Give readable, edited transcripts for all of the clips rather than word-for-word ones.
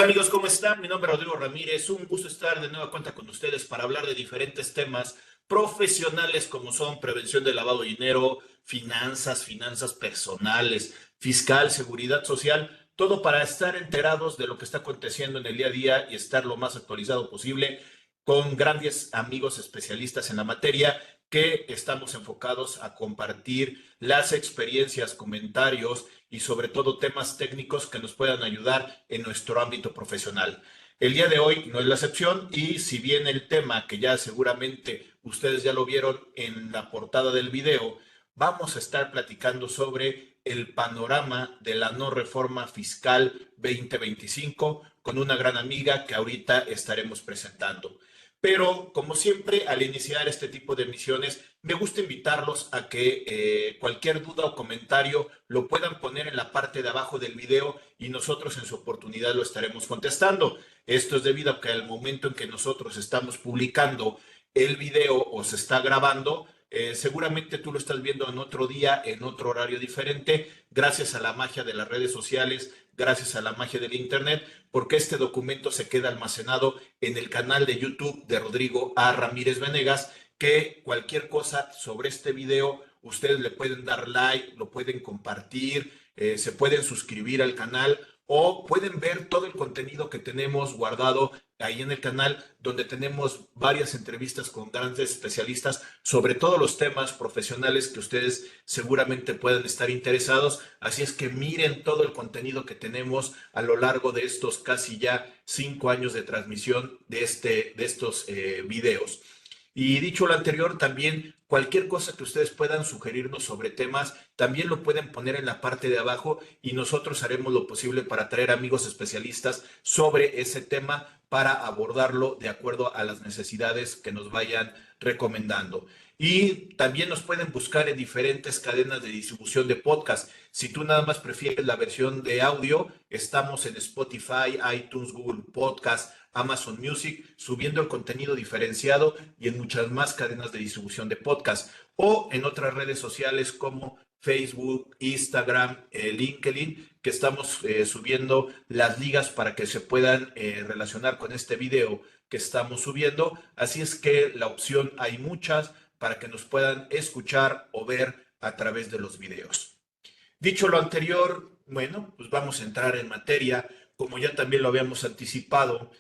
Hola amigos, ¿cómo están? Mi nombre es Rodrigo Ramírez. Un gusto estar de nueva cuenta con ustedes para hablar de diferentes temas profesionales como son prevención del lavado de dinero, finanzas personales, fiscal, seguridad social, todo para estar enterados de lo que está aconteciendo en el día a día y estar lo más actualizado posible con grandes amigos especialistas en la materia que estamos enfocados a compartir las experiencias, comentarios y sobre todo temas técnicos que nos puedan ayudar en nuestro ámbito profesional. El día de hoy no es la excepción y si bien el tema que ya seguramente ustedes ya lo vieron en la portada del video, vamos a estar platicando sobre el panorama de la no reforma fiscal 2025 con una gran amiga que ahorita estaremos presentando. Pero, como siempre, al iniciar este tipo de emisiones, me gusta invitarlos a que cualquier duda o comentario lo puedan poner en la parte de abajo del video y nosotros en su oportunidad lo estaremos contestando. Esto es debido a que al momento en que nosotros estamos publicando el video o se está grabando, seguramente tú lo estás viendo en otro día, en otro horario diferente, gracias a la magia de las redes sociales, gracias a la magia del Internet, porque este documento se queda almacenado en el canal de YouTube de Rodrigo A. Ramírez Venegas, que cualquier cosa sobre este video, ustedes le pueden dar like, lo pueden compartir, se pueden suscribir al canal o pueden ver todo el contenido que tenemos guardado ahí en el canal, donde tenemos varias entrevistas con grandes especialistas sobre todos los temas profesionales que ustedes seguramente puedan estar interesados. Así es que miren todo el contenido que tenemos a lo largo de estos casi ya 5 años de transmisión de estos videos. Y dicho lo anterior, también cualquier cosa que ustedes puedan sugerirnos sobre temas, también lo pueden poner en la parte de abajo y nosotros haremos lo posible para traer amigos especialistas sobre ese tema para abordarlo de acuerdo a las necesidades que nos vayan recomendando. Y también nos pueden buscar en diferentes cadenas de distribución de podcast. Si tú nada más prefieres la versión de audio, estamos en Spotify, iTunes, Google Podcast, Amazon Music, subiendo el contenido diferenciado y en muchas más cadenas de distribución de podcast o en otras redes sociales como Facebook, Instagram, LinkedIn, que estamos subiendo las ligas para que se puedan relacionar con este video que estamos subiendo. Así es que la opción hay muchas para que nos puedan escuchar o ver a través de los videos. Dicho lo anterior, bueno, pues vamos a entrar en materia. Como ya también lo habíamos anticipado,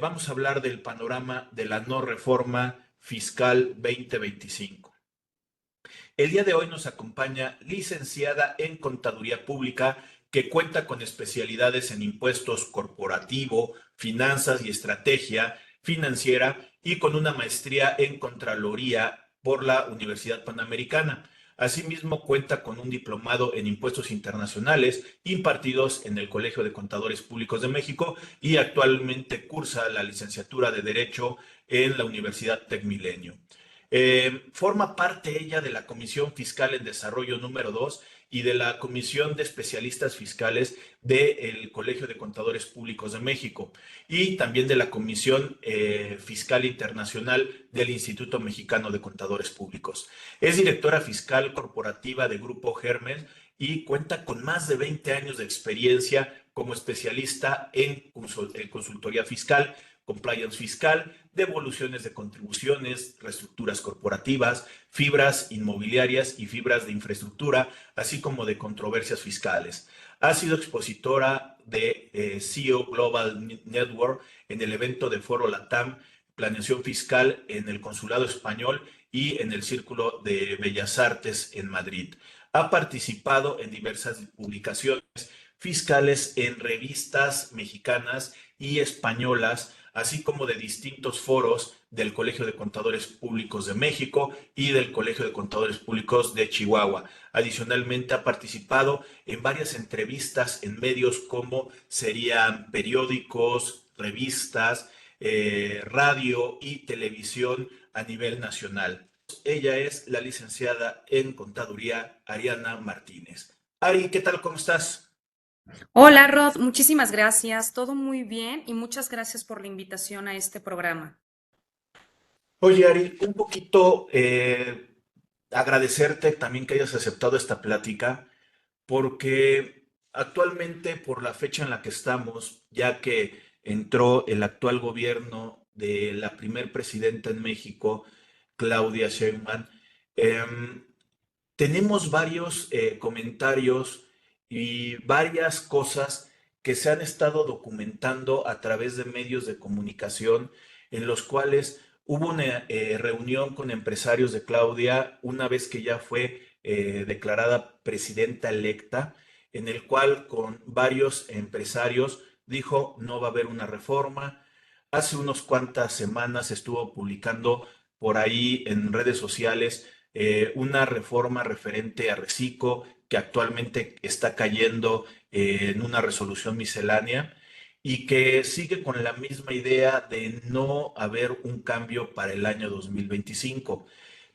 vamos a hablar del panorama de la no reforma fiscal 2025. El día de hoy nos acompaña licenciada en Contaduría Pública que cuenta con especialidades en impuestos corporativo, finanzas y estrategia financiera y con una maestría en Contraloría por la Universidad Panamericana. Asimismo, cuenta con un diplomado en impuestos internacionales impartidos en el Colegio de Contadores Públicos de México y actualmente cursa la licenciatura de Derecho en la Universidad TecMilenio. Forma parte ella de la Comisión Fiscal en Desarrollo número 2 y de la Comisión de Especialistas Fiscales del Colegio de Contadores Públicos de México y también de la Comisión Fiscal Internacional del Instituto Mexicano de Contadores Públicos. Es directora fiscal corporativa de Grupo Germen y cuenta con más de 20 años de experiencia como especialista en consultoría fiscal, compliance fiscal, devoluciones de contribuciones, reestructuras corporativas, fibras inmobiliarias y fibras de infraestructura, así como de controversias fiscales. Ha sido expositora de CEO Global Network en el evento de Foro Latam, Planeación Fiscal en el Consulado Español y en el Círculo de Bellas Artes en Madrid. Ha participado en diversas publicaciones fiscales en revistas mexicanas y españolas, así como de distintos foros del Colegio de Contadores Públicos de México y del Colegio de Contadores Públicos de Chihuahua. Adicionalmente, ha participado en varias entrevistas en medios como serían periódicos, revistas, radio y televisión a nivel nacional. Ella es la licenciada en Contaduría Ariana Martínez. Ari, ¿qué tal? ¿Cómo estás? Hola Rod, muchísimas gracias, todo muy bien y muchas gracias por la invitación a este programa. Oye, Ari, un poquito agradecerte también que hayas aceptado esta plática, porque Actualmente, por la fecha en la que estamos, ya que entró el actual gobierno de la primer presidenta en México, Claudia Sheinbaum, em, tenemos varios comentarios y varias cosas que se han estado documentando a través de medios de comunicación en los cuales hubo una reunión con empresarios de Claudia una vez que ya fue declarada presidenta electa, en el cual con varios empresarios dijo no va a haber una reforma. Hace unos cuantas semanas estuvo publicando por ahí en redes sociales una reforma referente a Reciclo que actualmente está cayendo en una resolución miscelánea y que sigue con la misma idea de no haber un cambio para el año 2025.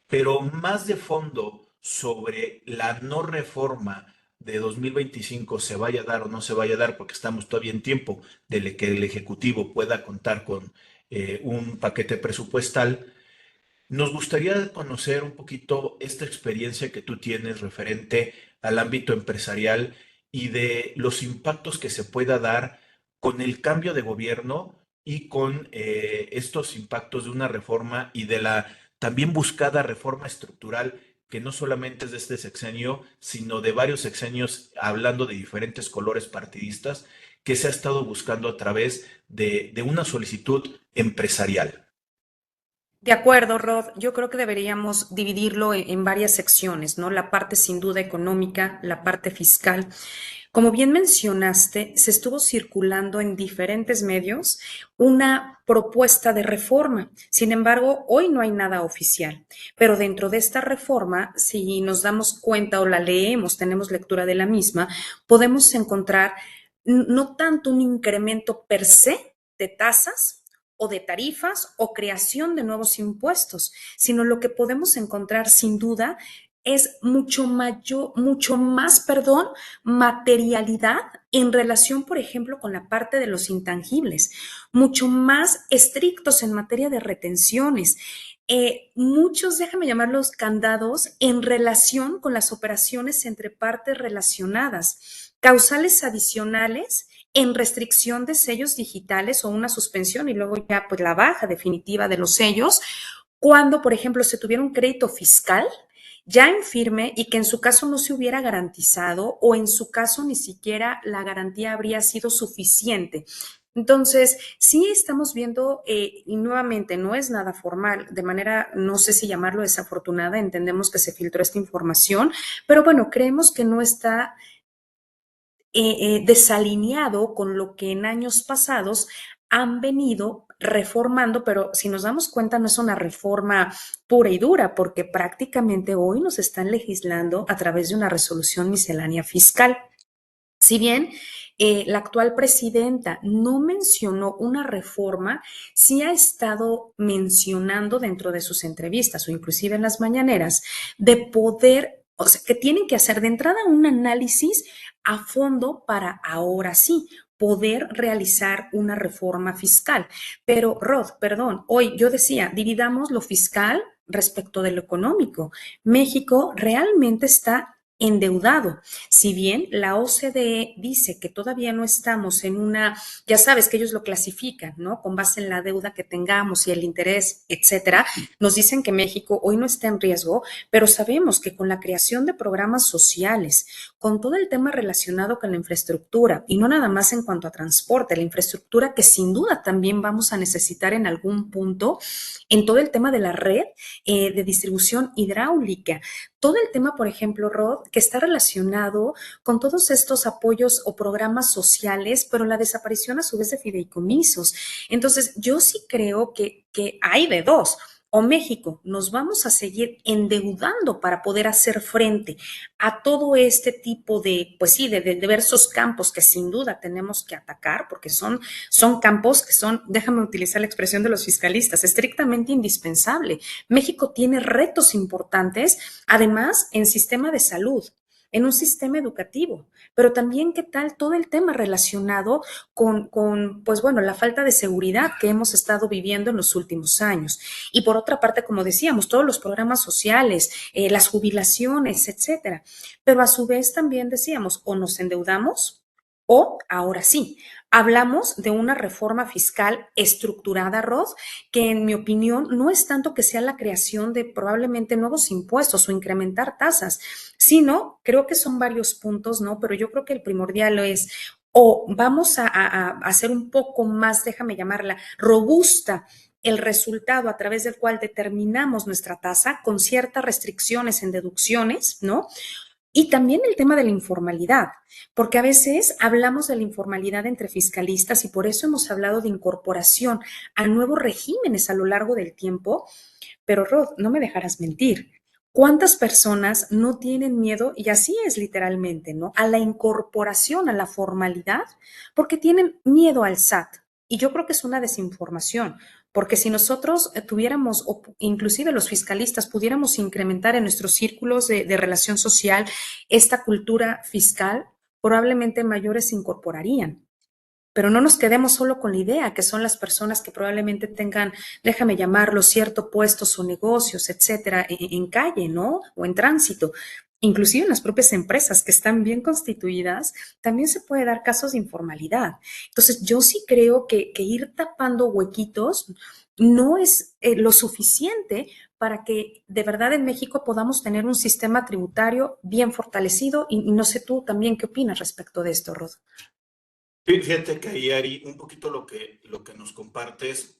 Pero más de fondo sobre la no reforma de 2025 se vaya a dar o no se vaya a dar, porque estamos todavía en tiempo de que el Ejecutivo pueda contar con un paquete presupuestal. Nos gustaría conocer un poquito esta experiencia que tú tienes referente al ámbito empresarial y de los impactos que se pueda dar con el cambio de gobierno y con estos impactos de una reforma y de la también buscada reforma estructural que no solamente es de este sexenio, sino de varios sexenios, hablando de diferentes colores partidistas, que se ha estado buscando a través de una solicitud empresarial. De acuerdo, Rod. Yo creo que deberíamos dividirlo en varias secciones, ¿no? La parte sin duda económica, la parte fiscal. Como bien mencionaste, se estuvo circulando en diferentes medios una propuesta de reforma. Sin embargo, hoy no hay nada oficial. Pero dentro de esta reforma, si nos damos cuenta o la leemos, tenemos lectura de la misma, podemos encontrar no tanto un incremento per se de tasas o de tarifas o creación de nuevos impuestos, sino lo que podemos encontrar sin duda es mucho más, materialidad en relación, por ejemplo, con la parte de los intangibles, mucho más estrictos en materia de retenciones. Muchos, déjame llamarlos candados, en relación con las operaciones entre partes relacionadas, causales adicionales en restricción de sellos digitales o una suspensión y luego ya pues la baja definitiva de los sellos, cuando, por ejemplo, se tuviera un crédito fiscal ya en firme y que en su caso no se hubiera garantizado o en su caso ni siquiera la garantía habría sido suficiente. Entonces, sí estamos viendo, y nuevamente no es nada formal, de manera, no sé si llamarlo desafortunada, entendemos que se filtró esta información, pero bueno, creemos que no está desalineado con lo que en años pasados han venido reformando, pero si nos damos cuenta no es una reforma pura y dura, porque prácticamente hoy nos están legislando a través de una resolución miscelánea fiscal. Si bien la actual presidenta no mencionó una reforma, sí ha estado mencionando dentro de sus entrevistas o inclusive en las mañaneras de poder, o sea, que tienen que hacer de entrada un análisis a fondo para ahora sí poder realizar una reforma fiscal. Pero, Rod, perdón, hoy yo decía, dividamos lo fiscal respecto de lo económico. México realmente está endeudado. Si bien la OCDE dice que todavía no estamos en una, ya sabes que ellos lo clasifican, ¿no? Con base en la deuda que tengamos y el interés, etcétera, nos dicen que México hoy no está en riesgo, pero sabemos que con la creación de programas sociales, con todo el tema relacionado con la infraestructura, y no nada más en cuanto a transporte, la infraestructura que sin duda también vamos a necesitar en algún punto, en todo el tema de la red de distribución hidráulica, todo el tema, por ejemplo, Rod, que está relacionado con todos estos apoyos o programas sociales, pero la desaparición a su vez de fideicomisos. Entonces, yo sí creo que hay de dos. O México, nos vamos a seguir endeudando para poder hacer frente a todo este tipo de, pues sí, de diversos campos que sin duda tenemos que atacar, porque son campos que son, déjame utilizar la expresión de los fiscalistas, estrictamente indispensable. México tiene retos importantes, además, en sistema de salud. en un sistema educativo, pero también qué tal todo el tema relacionado pues bueno, la falta de seguridad que hemos estado viviendo en los últimos años. Y por otra parte, como decíamos, todos los programas sociales, las jubilaciones, etcétera. Pero a su vez también decíamos, o nos endeudamos, o ahora sí, hablamos de una reforma fiscal estructurada, Rod, que en mi opinión no es tanto que sea la creación de probablemente nuevos impuestos o incrementar tasas, sino creo que son varios puntos, ¿no? Pero yo creo que el primordial es o vamos a hacer un poco más, déjame llamarla, robusta el resultado a través del cual determinamos nuestra tasa con ciertas restricciones en deducciones, ¿no? Y también el tema de la informalidad, porque a veces hablamos de la informalidad entre fiscalistas y por eso hemos hablado de incorporación a nuevos regímenes a lo largo del tiempo. Pero Rod, no me dejarás mentir. ¿Cuántas personas no tienen miedo, y así es literalmente, ¿no? A la incorporación, a la formalidad, porque tienen miedo al SAT. Y yo creo que es una desinformación, porque si nosotros tuviéramos, o inclusive los fiscalistas, pudiéramos incrementar en nuestros círculos de relación social esta cultura fiscal, probablemente mayores se incorporarían. Pero no nos quedemos solo con la idea que son las personas que probablemente tengan, déjame llamarlo, ciertos puestos o negocios, etcétera, en calle, ¿no? O en tránsito. Inclusive en las propias empresas que están bien constituidas, también se puede dar casos de informalidad. Entonces, yo sí creo que ir tapando huequitos no es lo suficiente para que de verdad en México podamos tener un sistema tributario bien fortalecido. Y no sé tú también qué opinas respecto de esto, Rod. Fíjate que ahí, Ari, un poquito lo que nos compartes,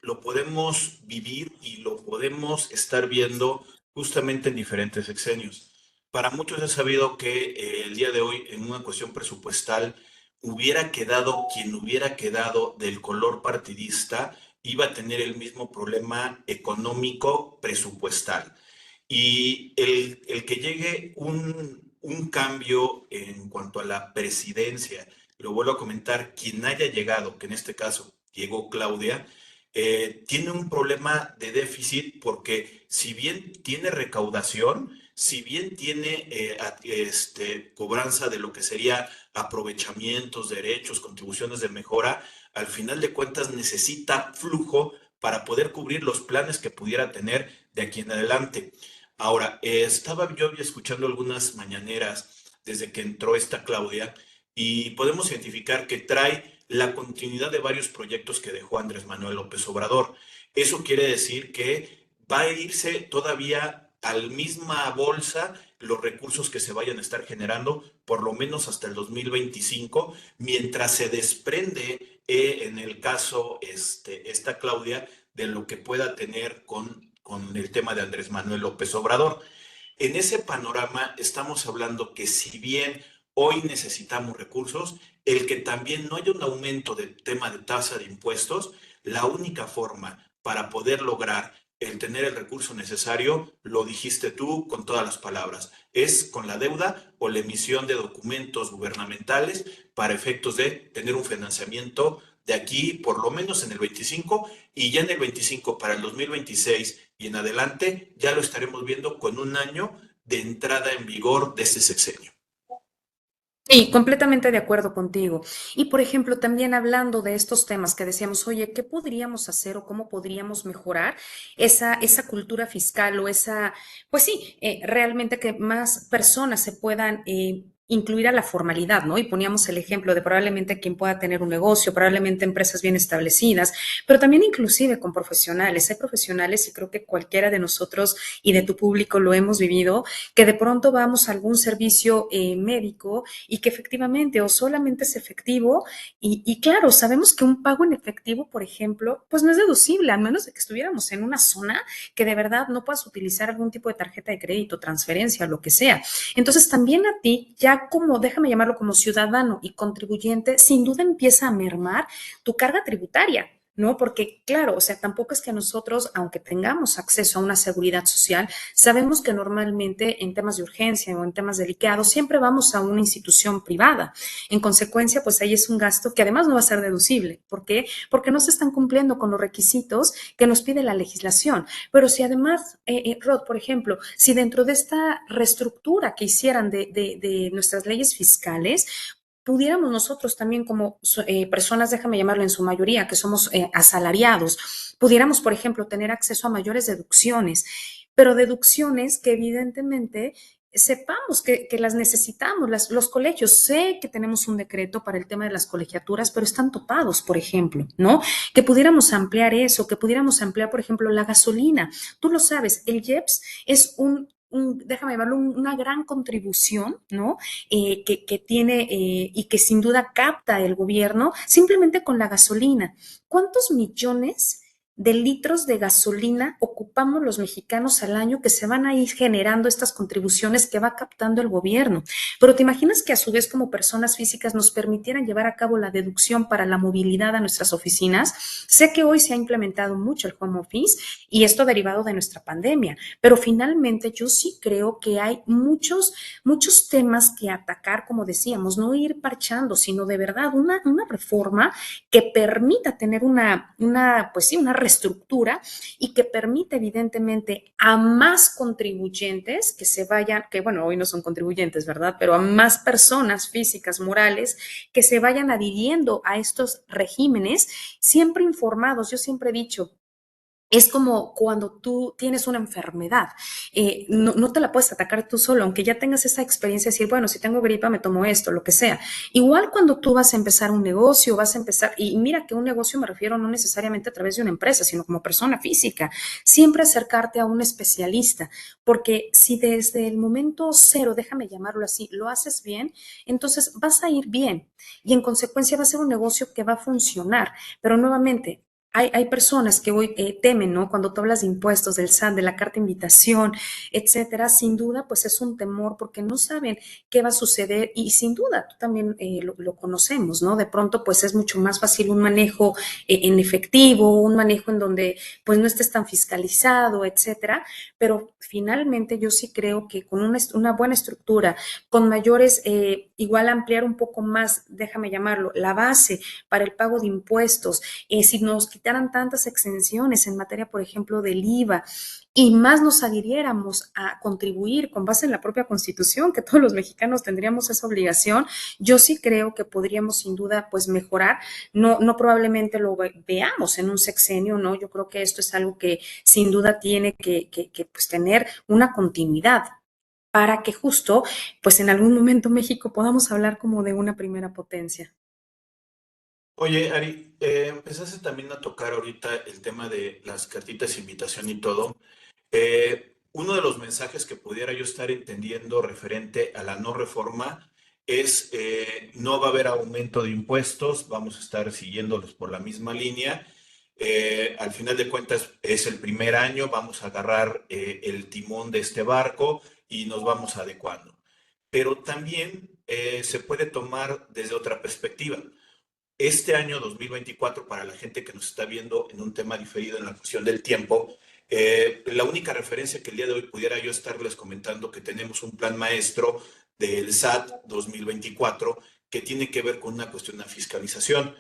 lo podemos vivir y lo podemos estar viendo justamente en diferentes sexenios. Para muchos es sabido que el día de hoy, en una cuestión presupuestal, hubiera quedado quien hubiera quedado del color partidista, iba a tener el mismo problema económico presupuestal. Y el que llegue un cambio en cuanto a la presidencia, lo vuelvo a comentar, quien haya llegado, que en este caso llegó Claudia, tiene un problema de déficit porque si bien tiene recaudación, si bien tiene cobranza de lo que sería aprovechamientos, derechos, contribuciones de mejora, al final de cuentas necesita flujo para poder cubrir los planes que pudiera tener de aquí en adelante. Ahora, estaba yo escuchando algunas mañaneras desde que entró esta Claudia y podemos identificar que trae la continuidad de varios proyectos que dejó Andrés Manuel López Obrador. Eso quiere decir que va a irse todavía a la misma bolsa los recursos que se vayan a estar generando, por lo menos hasta el 2025, mientras se desprende, en el caso, esta Claudia, de lo que pueda tener con el tema de Andrés Manuel López Obrador. En ese panorama estamos hablando que si bien hoy necesitamos recursos, el que también no haya un aumento del tema de tasa de impuestos, la única forma para poder lograr el tener el recurso necesario, lo dijiste tú con todas las palabras, es con la deuda o la emisión de documentos gubernamentales para efectos de tener un financiamiento de aquí por lo menos en el 25 y ya en el 25 para el 2026 y en adelante ya lo estaremos viendo con un año de entrada en vigor de este sexenio. Sí, completamente de acuerdo contigo. Y por ejemplo, también hablando de estos temas que decíamos, oye, ¿qué podríamos hacer o cómo podríamos mejorar esa cultura fiscal o esa, pues sí, realmente que más personas se puedan incluir a la formalidad, ¿no? Y poníamos el ejemplo de probablemente quien pueda tener un negocio, probablemente empresas bien establecidas, pero también inclusive con profesionales. Hay profesionales y creo que cualquiera de nosotros y de tu público lo hemos vivido, que de pronto vamos a algún servicio médico y que efectivamente o solamente es efectivo y claro, sabemos que un pago en efectivo, por ejemplo, pues no es deducible, a menos de que estuviéramos en una zona que de verdad no puedas utilizar algún tipo de tarjeta de crédito, transferencia, lo que sea. Entonces también a ti, ya como, déjame llamarlo como ciudadano y contribuyente, sin duda empieza a mermar tu carga tributaria. ¿no? Porque, claro, o sea, tampoco es que nosotros, aunque tengamos acceso a una seguridad social, sabemos que normalmente en temas de urgencia o en temas delicados siempre vamos a una institución privada. En consecuencia, pues ahí es un gasto que además no va a ser deducible. ¿Por qué? Porque no se están cumpliendo con los requisitos que nos pide la legislación. Pero si además, Rod, por ejemplo, si dentro de esta reestructura que hicieran de nuestras leyes fiscales, pudiéramos nosotros también como personas, déjame llamarlo en su mayoría, que somos asalariados, pudiéramos, por ejemplo, tener acceso a mayores deducciones, pero deducciones que evidentemente sepamos que las necesitamos, los colegios. Sé que tenemos un decreto para el tema de las colegiaturas, pero están topados, por ejemplo, ¿no? Que pudiéramos ampliar eso, que pudiéramos ampliar, por ejemplo, la gasolina. Tú lo sabes, el IEPS es déjame llamarlo, una gran contribución, ¿no? Que tiene y que sin duda capta el gobierno simplemente con la gasolina. ¿Cuántos millones de litros de gasolina ocupamos los mexicanos al año que se van a ir generando estas contribuciones que va captando el gobierno? Pero te imaginas que a su vez como personas físicas nos permitieran llevar a cabo la deducción para la movilidad a nuestras oficinas. Sé que hoy se ha implementado mucho el home office y esto derivado de nuestra pandemia, pero finalmente yo sí creo que hay muchos temas que atacar, como decíamos, no ir parchando, sino de verdad una reforma que permita tener pues sí, una reestructura y que permita evidentemente a más contribuyentes que se vayan, que bueno, hoy no son contribuyentes, ¿verdad? Pero a más personas físicas, morales, que se vayan adhiriendo a estos regímenes, siempre informados. Yo siempre he dicho, es como cuando tú tienes una enfermedad, no te la puedes atacar tú solo, aunque ya tengas esa experiencia de decir, bueno, si tengo gripa me tomo esto, lo que sea. Igual cuando tú vas a empezar un negocio, vas a empezar, y mira que un negocio me refiero no necesariamente a través de una empresa, sino como persona física, siempre acercarte a un especialista, porque si desde el momento cero, déjame llamarlo así, lo haces bien, entonces vas a ir bien y en consecuencia va a ser un negocio que va a funcionar, pero nuevamente hay personas que hoy temen, ¿no? Cuando tú hablas de impuestos, del SAT, de la carta de invitación, etcétera, sin duda, pues es un temor porque no saben qué va a suceder y sin duda, tú también lo conocemos, ¿no? De pronto, pues es mucho más fácil un manejo en efectivo, un manejo en donde pues no estés tan fiscalizado, etcétera, pero finalmente yo sí creo que con una buena estructura, con mayores, igual ampliar un poco más, déjame llamarlo, la base para el pago de impuestos, si nos quitaran tantas exenciones en materia, por ejemplo, del IVA, y más nos adhiriéramos a contribuir con base en la propia Constitución, que todos los mexicanos tendríamos esa obligación, yo sí creo que podríamos sin duda pues mejorar, no probablemente lo veamos en un sexenio, ¿no? Yo creo que esto es algo que sin duda tiene que pues tener una continuidad para que justo pues en algún momento México podamos hablar como de una primera potencia. Oye, Ari, empezaste también a tocar ahorita el tema de las cartitas de invitación y todo. Uno de los mensajes que pudiera yo estar entendiendo referente a la no reforma es no va a haber aumento de impuestos, vamos a estar siguiéndolos por la misma línea. Al final de cuentas es el primer año, vamos a agarrar el timón de este barco y nos vamos adecuando. Pero también se puede tomar desde otra perspectiva. Este año 2024, para la gente que nos está viendo en un tema diferido en la cuestión del tiempo, la única referencia que el día de hoy pudiera yo estarles comentando que tenemos un plan maestro del SAT 2024 que tiene que ver con una cuestión de fiscalización.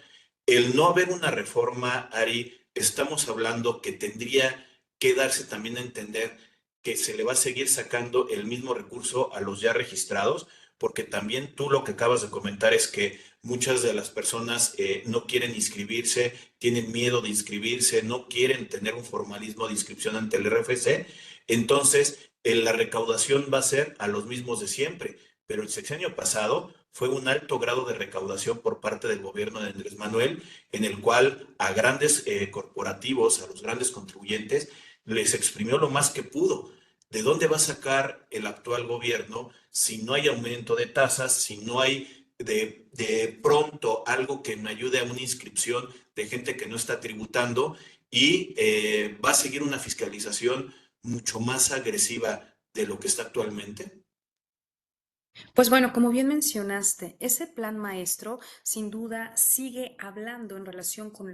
El no haber una reforma, Ari, estamos hablando que tendría que darse también a entender que se le va a seguir sacando el mismo recurso a los ya registrados, porque también tú lo que acabas de comentar es que muchas de las personas no quieren inscribirse, tienen miedo de inscribirse, no quieren tener un formalismo de inscripción ante el RFC. Entonces, la recaudación va a ser a los mismos de siempre. Pero el sexenio pasado fue un alto grado de recaudación por parte del gobierno de Andrés Manuel, en el cual a grandes corporativos, a los grandes contribuyentes, les exprimió lo más que pudo. ¿De dónde va a sacar el actual gobierno si no hay aumento de tasas, si no hay de pronto algo que me ayude a una inscripción de gente que no está tributando y va a seguir una fiscalización mucho más agresiva de lo que está actualmente? Pues bueno, como bien mencionaste, ese plan maestro sin duda sigue hablando en relación con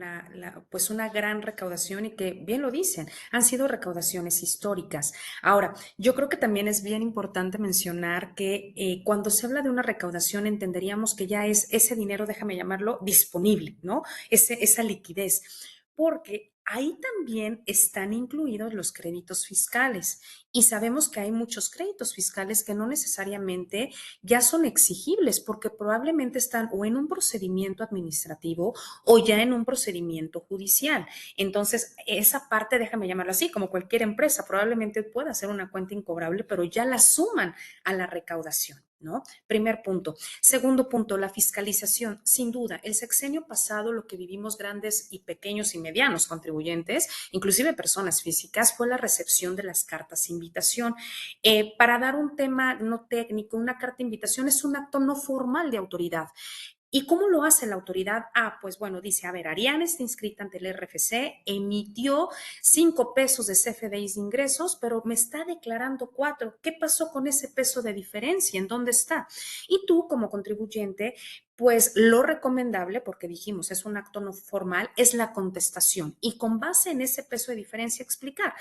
pues una gran recaudación y que bien lo dicen, han sido recaudaciones históricas. Ahora, yo creo que también es bien importante mencionar que cuando se habla de una recaudación entenderíamos que ya es ese dinero, déjame llamarlo, disponible, ¿no? Esa liquidez. Porque ahí también están incluidos los créditos fiscales y sabemos que hay muchos créditos fiscales que no necesariamente ya son exigibles porque probablemente están o en un procedimiento administrativo o ya en un procedimiento judicial. Entonces, esa parte, déjame llamarlo así, como cualquier empresa, probablemente pueda hacer una cuenta incobrable, pero ya la suman a la recaudación. ¿No? Primer punto. Segundo punto, la fiscalización. Sin duda, el sexenio pasado lo que vivimos grandes y pequeños y medianos contribuyentes, inclusive personas físicas, fue la recepción de las cartas de invitación. Para dar un tema no técnico, una carta de invitación es un acto no formal de autoridad. ¿Y cómo lo hace la autoridad? Ah, pues bueno, dice, a ver, Ariane está inscrita ante el RFC, emitió 5 pesos de CFDIs de ingresos, pero me está declarando 4. ¿Qué pasó con ese peso de diferencia? ¿En dónde está? Y tú, como contribuyente, pues lo recomendable, porque dijimos, es un acto no formal, es la contestación. Y con base en ese peso de diferencia explicar,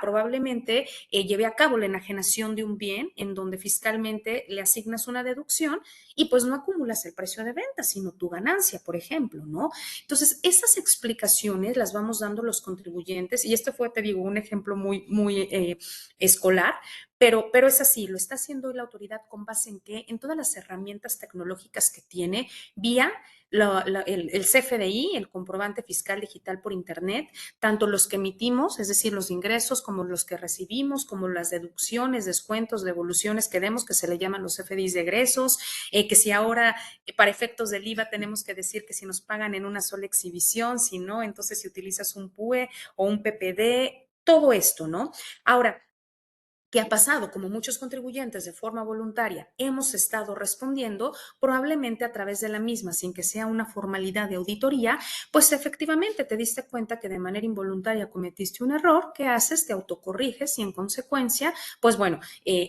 probablemente llevé a cabo la enajenación de un bien en donde fiscalmente le asignas una deducción y pues no acumulas el precio de venta, sino tu ganancia, por ejemplo, ¿no? Entonces, esas explicaciones las vamos dando los contribuyentes y esto fue, te digo, un ejemplo muy escolar, pero es así, lo está haciendo la autoridad con base en qué, en todas las herramientas tecnológicas que tiene vía el CFDI, el comprobante fiscal digital por Internet, tanto los que emitimos, es decir, los ingresos, como los que recibimos, como las deducciones, descuentos, devoluciones que demos, que se le llaman los CFDIs de egresos, que si ahora para efectos del IVA tenemos que decir que si nos pagan en una sola exhibición, si no, entonces si utilizas un PUE o un PPD, todo esto, ¿no? Ahora, ¿qué ha pasado? Como muchos contribuyentes de forma voluntaria hemos estado respondiendo, probablemente a través de la misma, sin que sea una formalidad de auditoría, pues efectivamente te diste cuenta que de manera involuntaria cometiste un error, ¿qué haces? Te autocorriges y en consecuencia, pues bueno,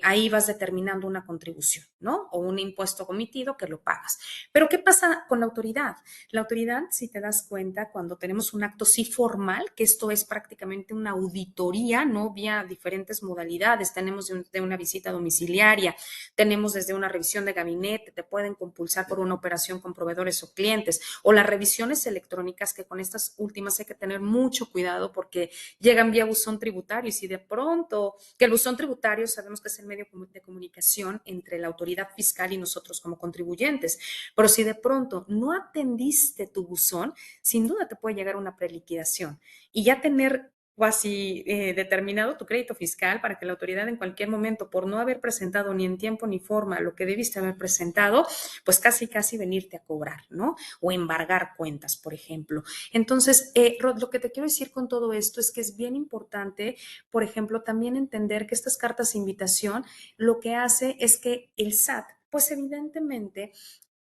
ahí vas determinando una contribución, ¿no? O un impuesto cometido que lo pagas. Pero ¿qué pasa con la autoridad? La autoridad, si te das cuenta, cuando tenemos un acto sí formal, que esto es prácticamente una auditoría, ¿no? Vía diferentes modalidades, tenemos de una visita domiciliaria, tenemos desde una revisión de gabinete, te pueden compulsar por una operación con proveedores o clientes, o las revisiones electrónicas, que con estas últimas hay que tener mucho cuidado porque llegan vía buzón tributario y si de pronto, que el buzón tributario sabemos que es el medio de comunicación entre la autoridad fiscal y nosotros como contribuyentes, pero si de pronto no atendiste tu buzón, sin duda te puede llegar una preliquidación y ya tener casi determinado tu crédito fiscal para que la autoridad en cualquier momento, por no haber presentado ni en tiempo ni forma lo que debiste haber presentado, pues casi venirte a cobrar, ¿no? O embargar cuentas, por ejemplo. Entonces, Rod, lo que te quiero decir con todo esto es que es bien importante, por ejemplo, también entender que estas cartas de invitación lo que hace es que el SAT, pues evidentemente,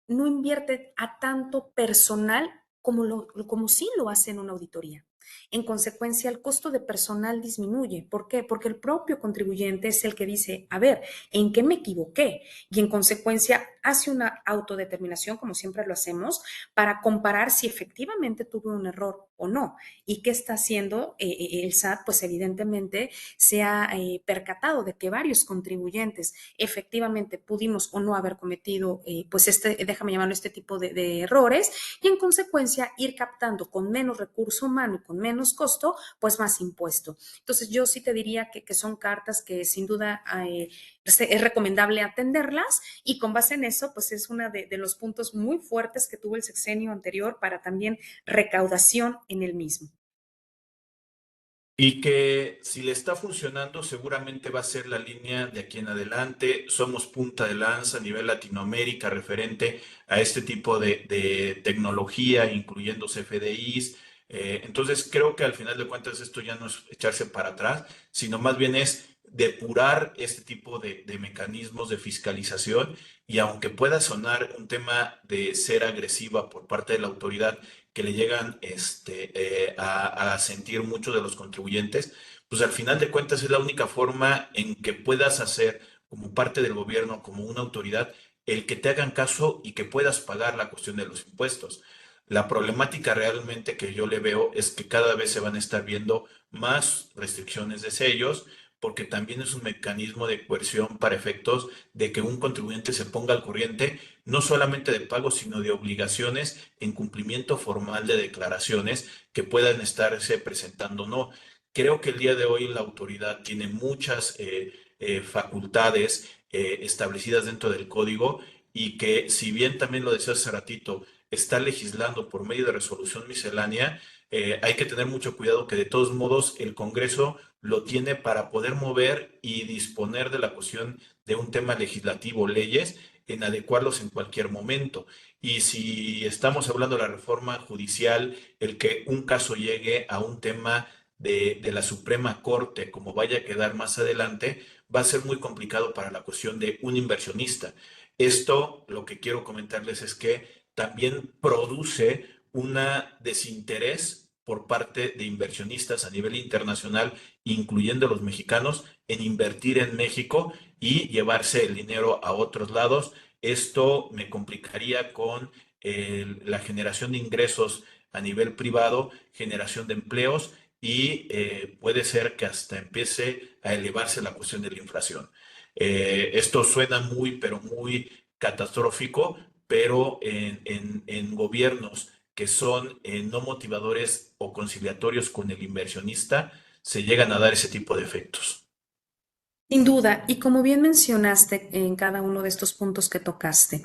no invierte a tanto personal como sí lo hace en una auditoría. En consecuencia, el costo de personal disminuye. ¿Por qué? Porque el propio contribuyente es el que dice, a ver, ¿en qué me equivoqué? Y en consecuencia hace una autodeterminación, como siempre lo hacemos, para comparar si efectivamente tuve un error o no. ¿Y qué está haciendo el SAT? Pues evidentemente se ha percatado de que varios contribuyentes efectivamente pudimos o no haber cometido, pues déjame llamarlo este tipo de errores y en consecuencia ir captando con menos recurso humano y con menos costo, pues más impuesto. Entonces yo sí te diría que son cartas que sin duda es recomendable atenderlas y con base en eso, pues es uno de los puntos muy fuertes que tuvo el sexenio anterior para también recaudación en el mismo. Y que si le está funcionando, seguramente va a ser la línea de aquí en adelante. Somos punta de lanza a nivel Latinoamérica referente a este tipo de tecnología, incluyendo CFDIs. Entonces, creo que al final de cuentas esto ya no es echarse para atrás, sino más bien es depurar este tipo de mecanismos de fiscalización. Y aunque pueda sonar un tema de ser agresiva por parte de la autoridad, que le llegan a sentir muchos de los contribuyentes, pues al final de cuentas es la única forma en que puedas hacer como parte del gobierno, como una autoridad, el que te hagan caso y que puedas pagar la cuestión de los impuestos. La problemática realmente que yo le veo es que cada vez se van a estar viendo más restricciones de sellos, porque también es un mecanismo de coerción para efectos de que un contribuyente se ponga al corriente no solamente de pagos, sino de obligaciones en cumplimiento formal de declaraciones que puedan estarse presentando o no. Creo que el día de hoy la autoridad tiene muchas facultades establecidas dentro del código y que, si bien también lo decía hace ratito, está legislando por medio de resolución miscelánea, hay que tener mucho cuidado que de todos modos el Congreso lo tiene para poder mover y disponer de la cuestión de un tema legislativo, leyes, en adecuarlos en cualquier momento. Y si estamos hablando de la reforma judicial, el que un caso llegue a un tema de la Suprema Corte, como vaya a quedar más adelante, va a ser muy complicado para la cuestión de un inversionista. Esto, lo que quiero comentarles es que también produce un desinterés por parte de inversionistas a nivel internacional, incluyendo los mexicanos, en invertir en México y llevarse el dinero a otros lados. Esto me complicaría con la generación de ingresos a nivel privado, generación de empleos y puede ser que hasta empiece a elevarse la cuestión de la inflación. Esto suena muy, pero muy catastrófico, pero en gobiernos que son no motivadores o conciliatorios con el inversionista, se llegan a dar ese tipo de efectos. Sin duda, y como bien mencionaste en cada uno de estos puntos que tocaste,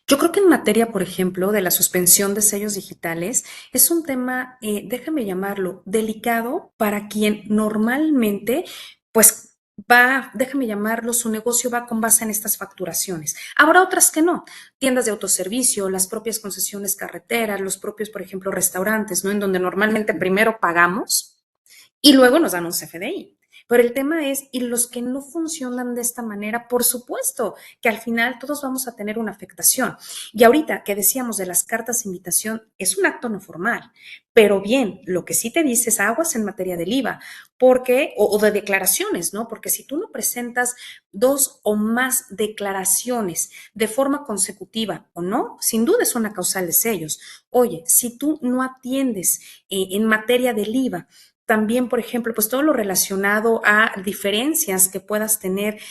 yo creo que en materia, por ejemplo, de la suspensión de sellos digitales, es un tema, déjame llamarlo, delicado para quien normalmente, pues, va, déjame llamarlo, su negocio va con base en estas facturaciones. Habrá otras que no, tiendas de autoservicio, las propias concesiones carreteras, los propios, por ejemplo, restaurantes, ¿no? En donde normalmente primero pagamos y luego nos dan un CFDI. Pero el tema es, y los que no funcionan de esta manera, por supuesto que al final todos vamos a tener una afectación. Y ahorita que decíamos de las cartas de invitación, es un acto no formal, pero bien, lo que sí te dice es aguas en materia del IVA, porque, o de declaraciones, ¿no? Porque si tú no presentas dos o más declaraciones de forma consecutiva o no, sin duda es una causal de sellos. Oye, si tú no atiendes en materia del IVA, también, por ejemplo, pues todo lo relacionado a diferencias que puedas tener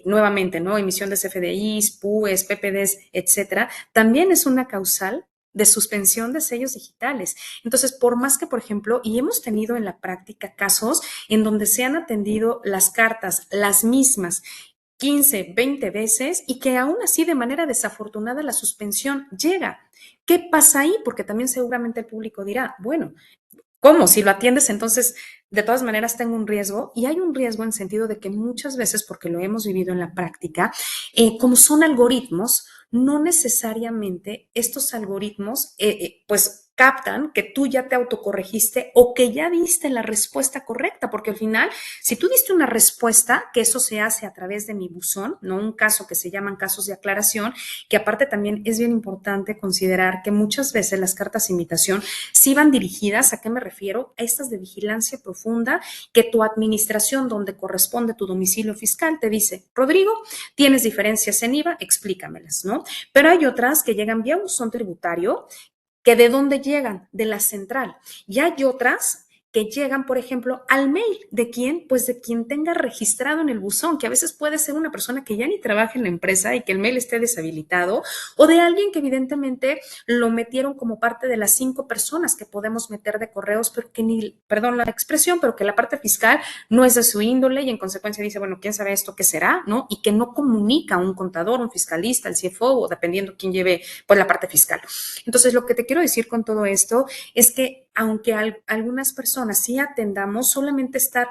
nuevamente, ¿no? Emisión de CFDIs, PUEs, PPDs, etcétera, también es una causal de suspensión de sellos digitales. Entonces, por más que, por ejemplo, y hemos tenido en la práctica casos en donde se han atendido las cartas, las mismas, 15, 20 veces y que aún así de manera desafortunada la suspensión llega. ¿Qué pasa ahí? Porque también seguramente el público dirá, bueno, ¿cómo? Si lo atiendes, entonces, de todas maneras, tengo un riesgo y hay un riesgo en sentido de que muchas veces, porque lo hemos vivido en la práctica, como son algoritmos, no necesariamente estos algoritmos, pues, captan que tú ya te autocorregiste o que ya diste la respuesta correcta, porque al final, si tú diste una respuesta, que eso se hace a través de mi buzón, no un caso que se llaman casos de aclaración, que aparte también es bien importante considerar que muchas veces las cartas de invitación sí van dirigidas, ¿a qué me refiero? A estas de vigilancia profunda que tu administración donde corresponde tu domicilio fiscal te dice, Rodrigo, tienes diferencias en IVA, explícamelas, ¿no? Pero hay otras que llegan vía buzón tributario, que de dónde llegan, de la central. Y hay otras que llegan, por ejemplo, al mail. ¿De quién? Pues de quien tenga registrado en el buzón, que a veces puede ser una persona que ya ni trabaja en la empresa y que el mail esté deshabilitado, o de alguien que evidentemente lo metieron como parte de las 5 personas que podemos meter de correos, pero que ni, perdón la expresión, pero que la parte fiscal no es de su índole y en consecuencia dice, bueno, ¿quién sabe esto qué será? ¿No? Y que no comunica a un contador, un fiscalista, el CFO, o dependiendo quién lleve pues la parte fiscal. Entonces, lo que te quiero decir con todo esto es que aunque algunas personas sí atendamos, solamente estar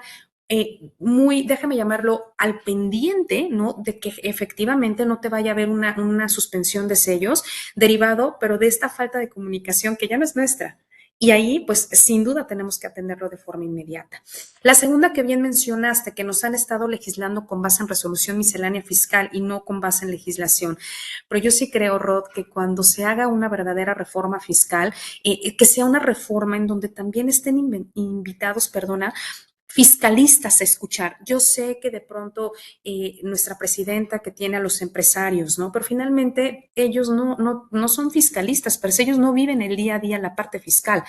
muy, déjame llamarlo, al pendiente, ¿no? De que efectivamente no te vaya a haber una suspensión de sellos derivado, pero de esta falta de comunicación que ya no es nuestra. Y ahí, pues, sin duda tenemos que atenderlo de forma inmediata. La segunda que bien mencionaste, que nos han estado legislando con base en resolución miscelánea fiscal y no con base en legislación. Pero yo sí creo, Rod, que cuando se haga una verdadera reforma fiscal, que sea una reforma en donde también estén invitados, perdona, fiscalistas a escuchar. Yo sé que de pronto nuestra presidenta que tiene a los empresarios, ¿no? Pero finalmente ellos no son fiscalistas, pero ellos no viven el día a día la parte fiscal,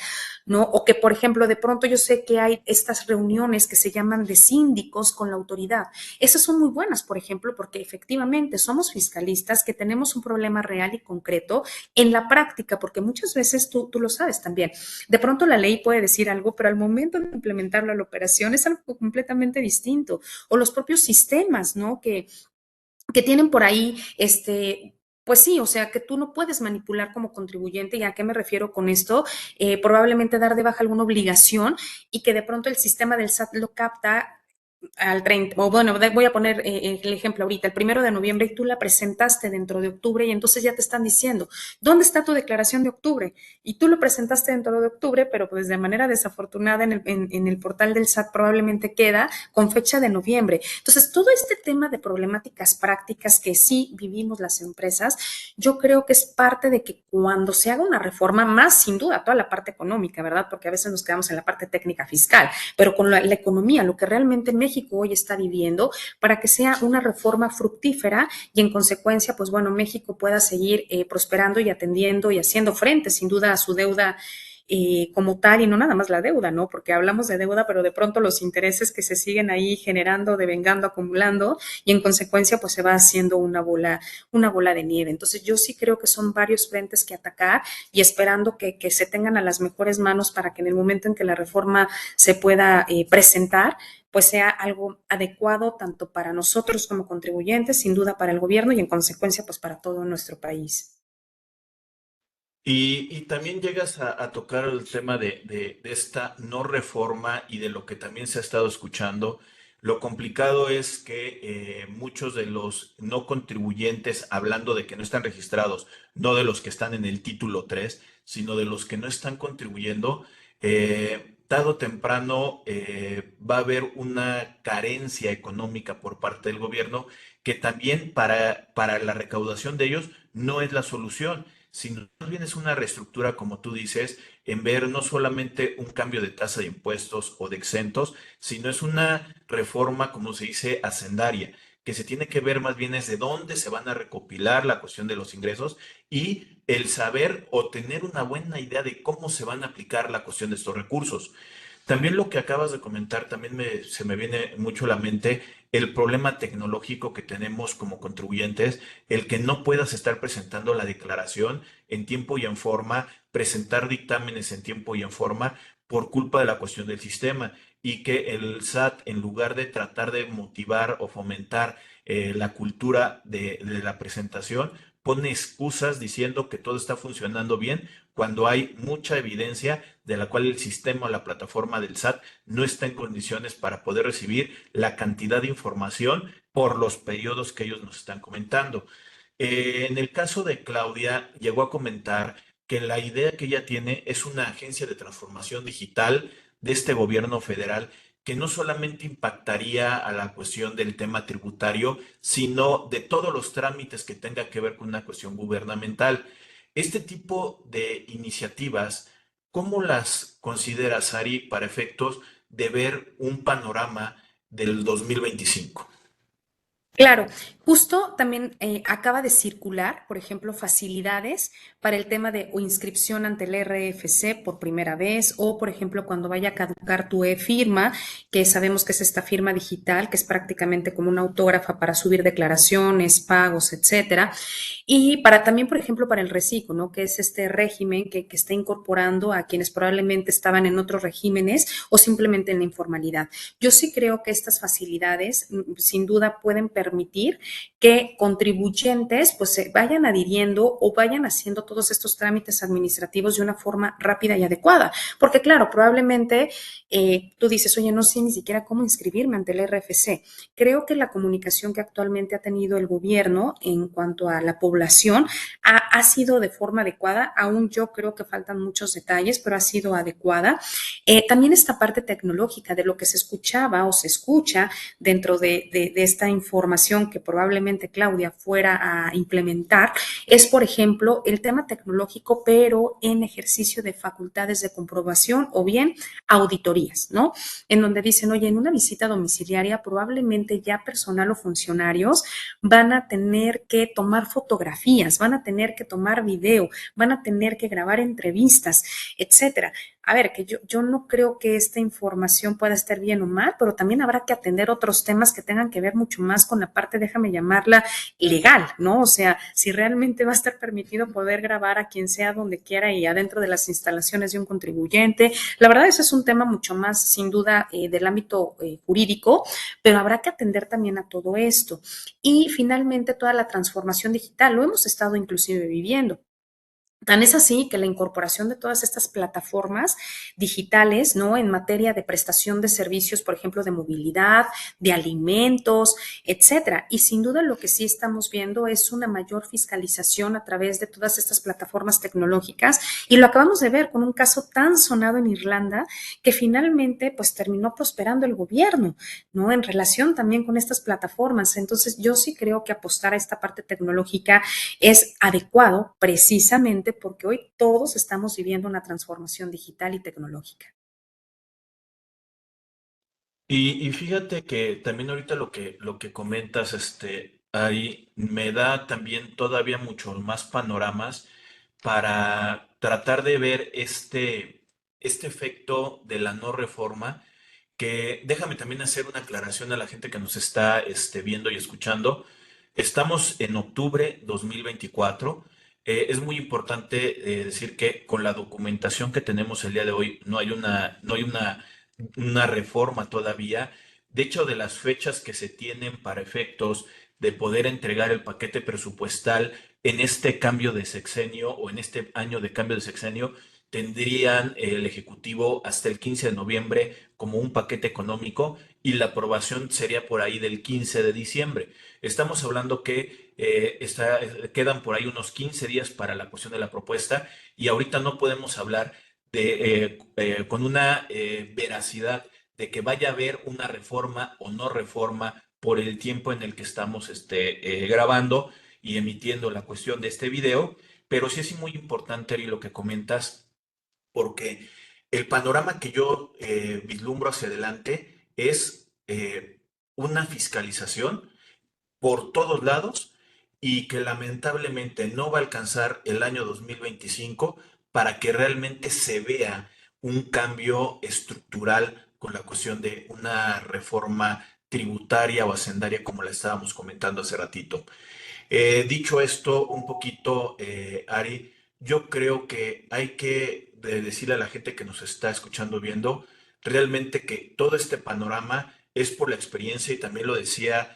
¿no? O que, por ejemplo, de pronto yo sé que hay estas reuniones que se llaman de síndicos con la autoridad. Esas son muy buenas, por ejemplo, porque efectivamente somos fiscalistas que tenemos un problema real y concreto en la práctica, porque muchas veces tú lo sabes también. De pronto la ley puede decir algo, pero al momento de implementarlo a la operación es algo completamente distinto. O los propios sistemas, ¿no? Que tienen por ahí, pues sí, o sea, que tú no puedes manipular como contribuyente. ¿Y a qué me refiero con esto? Probablemente dar de baja alguna obligación y que de pronto el sistema del SAT lo capta al 30, o bueno, voy a poner el ejemplo ahorita, el 1 de noviembre y tú la presentaste dentro de octubre y entonces ya te están diciendo, ¿dónde está tu declaración de octubre? Y tú lo presentaste dentro de octubre, pero pues de manera desafortunada en el portal del SAT probablemente queda con fecha de noviembre. Entonces, todo este tema de problemáticas prácticas que sí vivimos las empresas, yo creo que es parte de que cuando se haga una reforma, más sin duda toda la parte económica, ¿verdad? Porque a veces nos quedamos en la parte técnica fiscal, pero con la economía, lo que realmente México hoy está viviendo, para que sea una reforma fructífera y en consecuencia, pues bueno, México pueda seguir prosperando y atendiendo y haciendo frente sin duda a su deuda como tal y no nada más la deuda, ¿no? Porque hablamos de deuda, pero de pronto los intereses que se siguen ahí generando, devengando, acumulando y en consecuencia pues se va haciendo una bola de nieve. Entonces yo sí creo que son varios frentes que atacar y esperando que se tengan a las mejores manos para que en el momento en que la reforma se pueda presentar, pues sea algo adecuado tanto para nosotros como contribuyentes, sin duda para el gobierno y en consecuencia pues para todo nuestro país. Y también llegas a tocar el tema de esta no reforma y de lo que también se ha estado escuchando. Lo complicado es que muchos de los no contribuyentes, hablando de que no están registrados, no de los que están en el título 3, sino de los que no están contribuyendo, tarde o temprano va a haber una carencia económica por parte del gobierno que también para la recaudación de ellos no es la solución, sino más bien es una reestructura, como tú dices, en ver no solamente un cambio de tasa de impuestos o de exentos, sino es una reforma, como se dice, hacendaria, que se tiene que ver más bien es de dónde se van a recopilar la cuestión de los ingresos y el saber o tener una buena idea de cómo se van a aplicar la cuestión de estos recursos. También lo que acabas de comentar, también se me viene mucho a la mente el problema tecnológico que tenemos como contribuyentes, el que no puedas estar presentando la declaración en tiempo y en forma, presentar dictámenes en tiempo y en forma por culpa de la cuestión del sistema y que el SAT, en lugar de tratar de motivar o fomentar la cultura de la presentación, pone excusas diciendo que todo está funcionando bien cuando hay mucha evidencia de la cual el sistema o la plataforma del SAT no está en condiciones para poder recibir la cantidad de información por los periodos que ellos nos están comentando. En el caso de Claudia, llegó a comentar que la idea que ella tiene es una agencia de transformación digital de este gobierno federal que no solamente impactaría a la cuestión del tema tributario, sino de todos los trámites que tenga que ver con una cuestión gubernamental. Este tipo de iniciativas, ¿cómo las consideras, Ari, para efectos de ver un panorama del 2025? Claro, justo también acaba de circular, por ejemplo, facilidades para el tema de o inscripción ante el RFC por primera vez o, por ejemplo, cuando vaya a caducar tu e-firma, que sabemos que es esta firma digital, que es prácticamente como una autógrafa para subir declaraciones, pagos, etcétera. Y para también, por ejemplo, para el reciclo, ¿no? Que es este régimen que está incorporando a quienes probablemente estaban en otros regímenes o simplemente en la informalidad. Yo sí creo que estas facilidades sin duda pueden permitir que contribuyentes pues se vayan adhiriendo o vayan haciendo todos estos trámites administrativos de una forma rápida y adecuada. Porque claro, probablemente tú dices, oye, no sé ni siquiera cómo inscribirme ante el RFC. Creo que la comunicación que actualmente ha tenido el gobierno en cuanto a la población ha sido de forma adecuada. Aún yo creo que faltan muchos detalles, pero ha sido adecuada. También esta parte tecnológica de lo que se escuchaba o se escucha dentro de esta información innovación que probablemente Claudia fuera a implementar es, por ejemplo, el tema tecnológico, pero en ejercicio de facultades de comprobación o bien auditorías, ¿no? En donde dicen, oye, en una visita domiciliaria probablemente ya personal o funcionarios van a tener que tomar fotografías, van a tener que tomar video, van a tener que grabar entrevistas, etcétera. A ver, que yo no creo que esta información pueda estar bien o mal, pero también habrá que atender otros temas que tengan que ver mucho más con la parte, déjame llamarla, legal, ¿no? O sea, si realmente va a estar permitido poder grabar a quien sea donde quiera y adentro de las instalaciones de un contribuyente. La verdad, ese es un tema mucho más, sin duda, del ámbito jurídico, pero habrá que atender también a todo esto. Y finalmente, toda la transformación digital, lo hemos estado inclusive viviendo. Tan es así que la incorporación de todas estas plataformas digitales, ¿no? En materia de prestación de servicios, por ejemplo, de movilidad, de alimentos, etcétera. Y sin duda lo que sí estamos viendo es una mayor fiscalización a través de todas estas plataformas tecnológicas. Y lo acabamos de ver con un caso tan sonado en Irlanda que finalmente, pues, terminó prosperando el gobierno, ¿no? En relación también con estas plataformas. Entonces, yo sí creo que apostar a esta parte tecnológica es adecuado precisamente porque hoy todos estamos viviendo una transformación digital y tecnológica. Y fíjate que también ahorita lo que comentas, ahí me da también todavía mucho más panoramas para tratar de ver este efecto de la no reforma, que déjame también hacer una aclaración a la gente que nos está viendo y escuchando. Estamos en octubre 2024. Es muy importante decir que con la documentación que tenemos el día de hoy no hay una reforma todavía. De hecho, de las fechas que se tienen para efectos de poder entregar el paquete presupuestal en este cambio de sexenio o en este año de cambio de sexenio, tendrían el Ejecutivo hasta el 15 de noviembre como un paquete económico y la aprobación sería por ahí del 15 de diciembre. Estamos hablando que quedan por ahí unos 15 días para la cuestión de la propuesta y ahorita no podemos hablar con una veracidad de que vaya a haber una reforma o no reforma por el tiempo en el que estamos grabando y emitiendo la cuestión de este video, pero sí es muy importante, Ari, lo que comentas, porque el panorama que yo vislumbro hacia adelante es una fiscalización por todos lados y que lamentablemente no va a alcanzar el año 2025 para que realmente se vea un cambio estructural con la cuestión de una reforma tributaria o hacendaria como la estábamos comentando hace ratito. Dicho esto, un poquito, Ari, yo creo que hay que decirle a la gente que nos está escuchando, viendo, realmente que todo este panorama es por la experiencia y también lo decía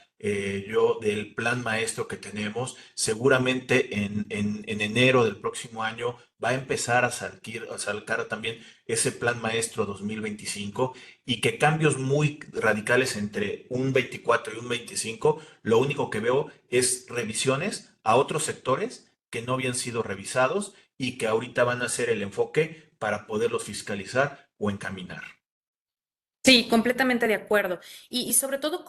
yo del plan maestro que tenemos. Seguramente en enero del próximo año va a empezar a saltar también ese plan maestro 2025 y que cambios muy radicales entre un 24 y un 25 lo único que veo es revisiones a otros sectores que no habían sido revisados y que ahorita van a ser el enfoque para poderlos fiscalizar o encaminar. Sí, completamente de acuerdo. Y sobre todo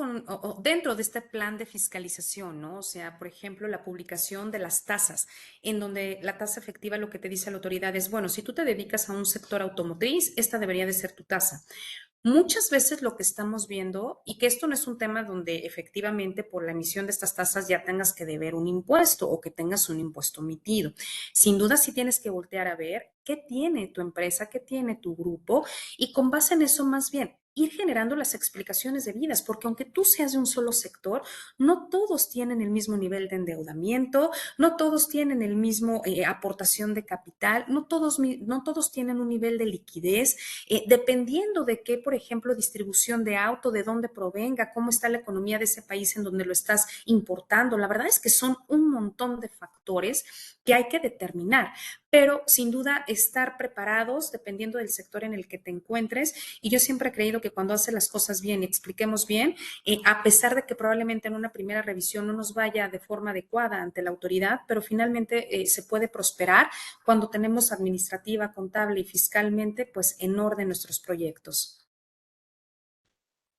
dentro de este plan de fiscalización, ¿no? O sea, por ejemplo, la publicación de las tasas, en donde la tasa efectiva lo que te dice la autoridad es, bueno, si tú te dedicas a un sector automotriz, esta debería de ser tu tasa. Muchas veces lo que estamos viendo, y que esto no es un tema donde efectivamente por la emisión de estas tasas ya tengas que deber un impuesto o que tengas un impuesto emitido. Sin duda sí tienes que voltear a ver qué tiene tu empresa, qué tiene tu grupo y con base en eso más bien ir generando las explicaciones debidas, porque aunque tú seas de un solo sector, no todos tienen el mismo nivel de endeudamiento, no todos tienen el mismo aportación de capital, no todos tienen un nivel de liquidez, dependiendo de qué, por ejemplo, distribución de auto, de dónde provenga, cómo está la economía de ese país en donde lo estás importando. La verdad es que son un montón de factores que hay que determinar, pero sin duda estar preparados dependiendo del sector en el que te encuentres. Y yo siempre he creído que cuando hace las cosas bien y expliquemos bien, a pesar de que probablemente en una primera revisión no nos vaya de forma adecuada ante la autoridad, pero finalmente se puede prosperar cuando tenemos administrativa, contable y fiscalmente, pues en orden nuestros proyectos.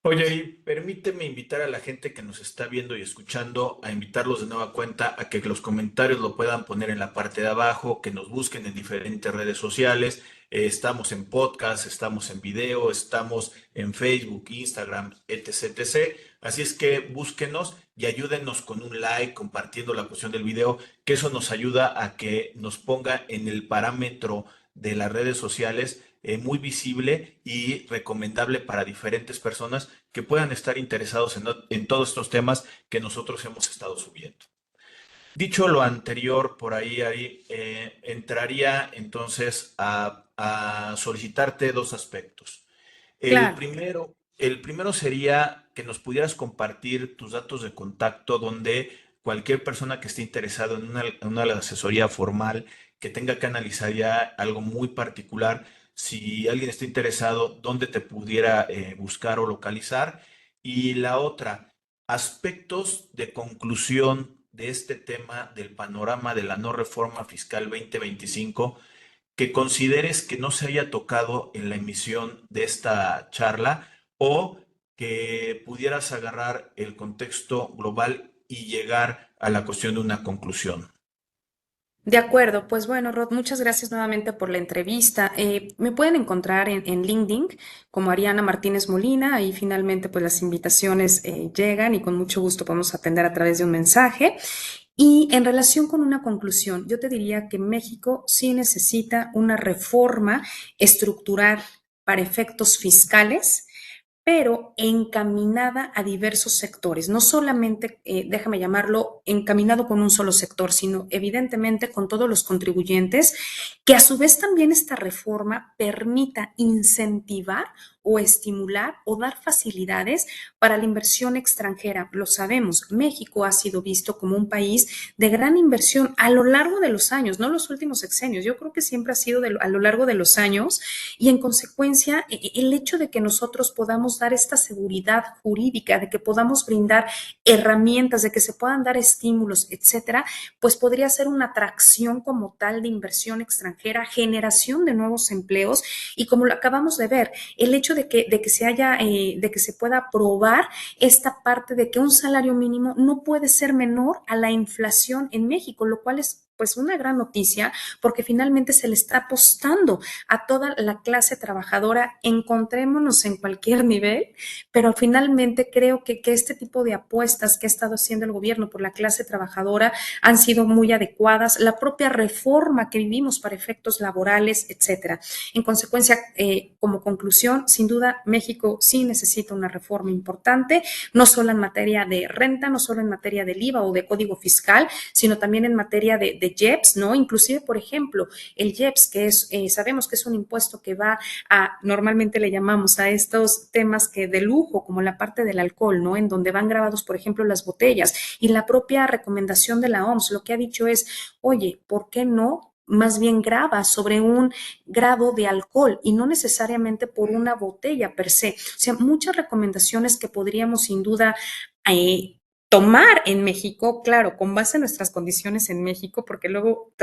Oye, y permíteme invitar a la gente que nos está viendo y escuchando a invitarlos de nueva cuenta a que los comentarios lo puedan poner en la parte de abajo, que nos busquen en diferentes redes sociales. Estamos en podcast, estamos en video, estamos en Facebook, Instagram, etc, etc. Así es que búsquenos y ayúdenos con un like, compartiendo la cuestión del video, que eso nos ayuda a que nos ponga en el parámetro de las redes sociales muy visible y recomendable para diferentes personas que puedan estar interesados en todos estos temas que nosotros hemos estado subiendo. Dicho lo anterior, por ahí, Ari, entraría entonces a solicitarte dos aspectos. Claro. El primero sería que nos pudieras compartir tus datos de contacto donde cualquier persona que esté interesada en una asesoría formal, que tenga que analizar ya algo muy particular, si alguien está interesado, dónde te pudiera buscar o localizar. Y la otra, aspectos de conclusión de este tema del panorama de la no reforma fiscal 2025 que consideres que no se haya tocado en la emisión de esta charla o que pudieras agarrar el contexto global y llegar a la cuestión de una conclusión. De acuerdo, pues bueno, Rod, muchas gracias nuevamente por la entrevista. Me pueden encontrar en LinkedIn como Ariana Martínez Molina. Ahí finalmente pues las invitaciones llegan y con mucho gusto podemos atender a través de un mensaje. Y en relación con una conclusión, yo te diría que México sí necesita una reforma estructural para efectos fiscales, pero encaminada a diversos sectores, no solamente, déjame llamarlo, encaminado con un solo sector, sino evidentemente con todos los contribuyentes, que a su vez también esta reforma permita incentivar o estimular o dar facilidades para la inversión extranjera. Lo sabemos, México ha sido visto como un país de gran inversión a lo largo de los años, no los últimos sexenios, yo creo que siempre ha sido a lo largo de los años y en consecuencia el hecho de que nosotros podamos dar esta seguridad jurídica, de que podamos brindar herramientas, de que se puedan dar estímulos, etcétera, pues podría ser una atracción como tal de inversión extranjera, generación de nuevos empleos y como lo acabamos de ver, el hecho de que se haya, de que se pueda aprobar esta parte de que un salario mínimo no puede ser menor a la inflación en México, lo cual es pues una gran noticia porque finalmente se le está apostando a toda la clase trabajadora, encontrémonos en cualquier nivel, pero finalmente creo que este tipo de apuestas que ha estado haciendo el gobierno por la clase trabajadora han sido muy adecuadas, la propia reforma que vivimos para efectos laborales, etcétera. En consecuencia, como conclusión, sin duda, México sí necesita una reforma importante, no solo en materia de renta, no solo en materia del IVA o de código fiscal, sino también en materia de IEPS, ¿no? Inclusive, por ejemplo, el IEPS, que es, sabemos que es un impuesto que va a, normalmente le llamamos a estos temas que de lujo, como la parte del alcohol, ¿no? En donde van grabados, por ejemplo, las botellas y la propia recomendación de la OMS, lo que ha dicho es, oye, ¿por qué no? Más bien graba sobre un grado de alcohol y no necesariamente por una botella per se. O sea, muchas recomendaciones que podríamos sin duda tomar en México, claro, con base en nuestras condiciones en México, porque luego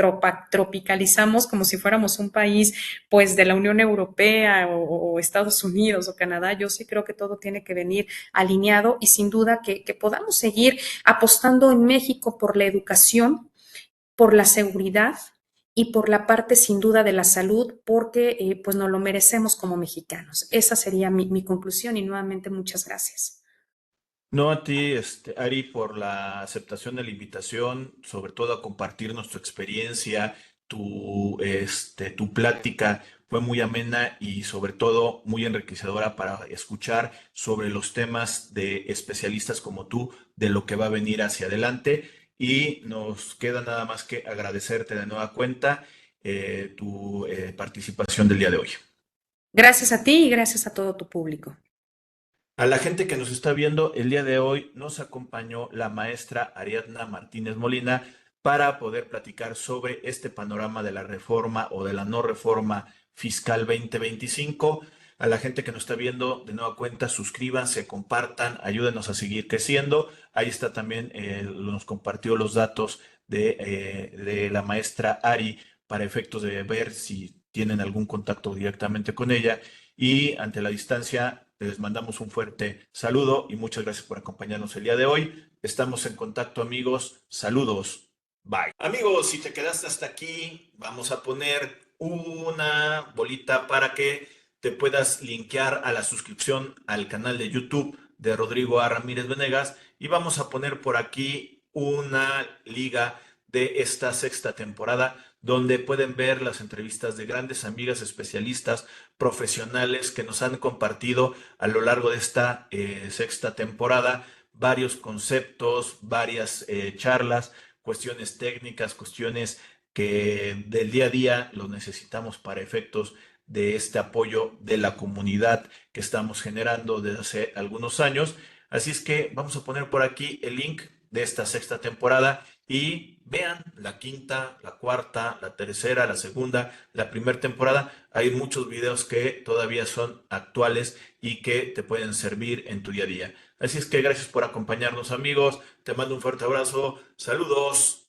tropicalizamos como si fuéramos un país pues de la Unión Europea o Estados Unidos o Canadá. Yo sí creo que todo tiene que venir alineado y sin duda que podamos seguir apostando en México por la educación, por la seguridad y por la parte sin duda de la salud, porque pues nos lo merecemos como mexicanos. Esa sería mi conclusión y nuevamente muchas gracias. No a ti, Ari, por la aceptación de la invitación, sobre todo a compartirnos tu experiencia, tu plática fue muy amena y sobre todo muy enriquecedora para escuchar sobre los temas de especialistas como tú, de lo que va a venir hacia adelante. Y nos queda nada más que agradecerte de nueva cuenta tu participación del día de hoy. Gracias a ti y gracias a todo tu público. A la gente que nos está viendo, el día de hoy nos acompañó la maestra Ariadna Martínez Molina para poder platicar sobre este panorama de la reforma o de la no reforma fiscal 2025. A la gente que nos está viendo, de nueva cuenta, suscríbanse, compartan, ayúdenos a seguir creciendo. Ahí está también, nos compartió los datos de la maestra Ari para efectos de ver si tienen algún contacto directamente con ella y ante la distancia Les mandamos un fuerte saludo y muchas gracias por acompañarnos el día de hoy. Estamos en contacto, amigos. Saludos. Bye. Amigos, si te quedaste hasta aquí, vamos a poner una bolita para que te puedas linkear a la suscripción al canal de YouTube de Rodrigo A. Ramírez Venegas y vamos a poner por aquí una liga de esta sexta temporada donde pueden ver las entrevistas de grandes amigas, especialistas, profesionales que nos han compartido a lo largo de esta sexta temporada varios conceptos, varias charlas, cuestiones técnicas, cuestiones que del día a día lo necesitamos para efectos de este apoyo de la comunidad que estamos generando desde hace algunos años. Así es que vamos a poner por aquí el link de esta sexta temporada y vean la quinta, la cuarta, la tercera, la segunda, la primera temporada. Hay muchos videos que todavía son actuales y que te pueden servir en tu día a día. Así es que gracias por acompañarnos, amigos. Te mando un fuerte abrazo. Saludos.